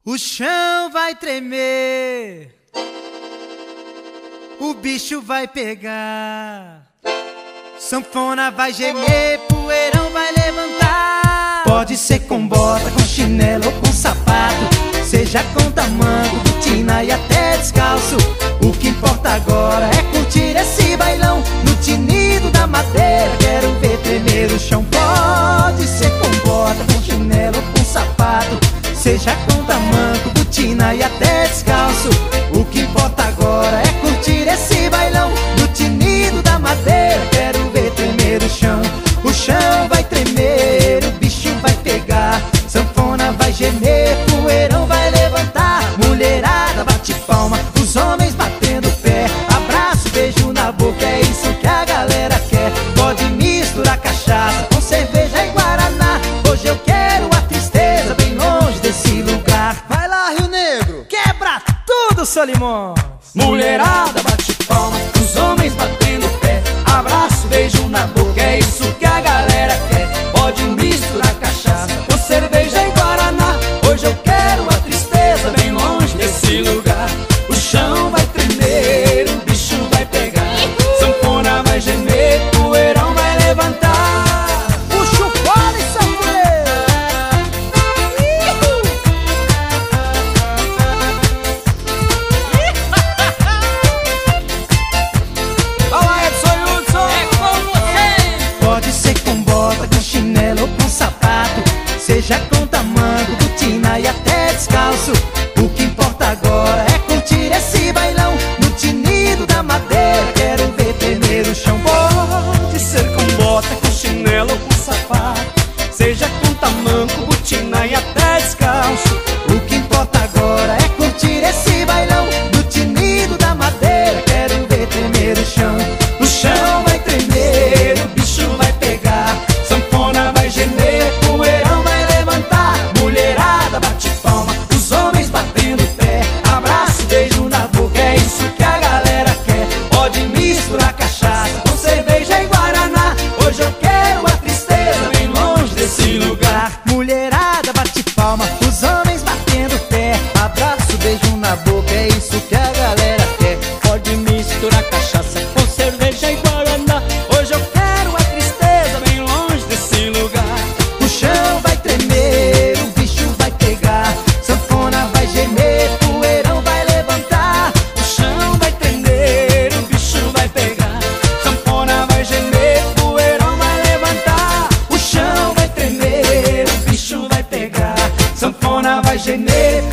O chão vai tremer, o bicho vai pegar, sanfona vai gemer, poeirão vai levantar. Pode ser com bota, com chinelo ou com sapato, seja com tamanco, botina e até descalço. O que importa agora é curtir esse bailão no tinido da madeira. Quero ver tremer o chão. Pode ser com bota, com chinelo ou com sapato, seja com tamanco, botina e até descalço. O que importa agora é curtir esse bailão no tinido da madeira. Quero ver tremer o chão. O chão vai tremer, o bicho vai pegar, sanfona vai gemer, poeirão vai levantar. Mulherada bate palma, os homens batendo pé, abraço, beijo na boca, é isso que a galera quer. Pode misturar cachaça com cerveja e guaraná. Hoje eu quero a tristeza bem longe desse lugar. Vai lá, Rio Negro, quebra tudo, Solimões. Mulherada bate palma, os homens batendo pé, abraço, beijo na boca, é isso que a galera quer. Pode misturar cachaça com cerveja e guaraná. Hoje eu quero a tristeza bem longe desse lugar. O chão vai tremer, o bicho vai pegar, sanfona vai gemer, poeirão vai levantar. Puxa o fole, sanfoneiro. Fala, Edson Hudson, é com você. Pode ser com bota, com chinelo ou com sapato, seja com tamanco, botina e até descalço. O que importa agora é curtir esse bailão no tinido da madeira. Quero ver tremer o chão. Pode ser com bota, com chinelo ou com sapato, seja com tamanco, botina e até descalço. O que importa agora é curtir esse bailão no tinido da madeira. Quero ver tremer o chão. O chão vai tremer, o bicho vai pegar, sanfona vai gemer, poeirão vai levantar. Mulherada bate palma, os homens batendo pé, abraço, beijo na boca, é isso que a galera quer. Pode misturar cachaça com cerveja e guaraná. Hoje eu quero a tristeza bem longe desse lugar. Mulherada bate palma, os homens batendo pé, abraço, beijo na boca, é isso que a galera quer. Pode misturar cachaça com cerveja e guaraná. Hoje eu quero a tristeza bem longe desse lugar. O chão vai tremer, o bicho vai pegar, sanfona vai gemer, poeirão vai levantar. O chão vai tremer, o bicho vai pegar, sanfona vai gemer, poeirão vai levantar. O chão vai tremer, o bicho vai pegar, sanfona vai gemer,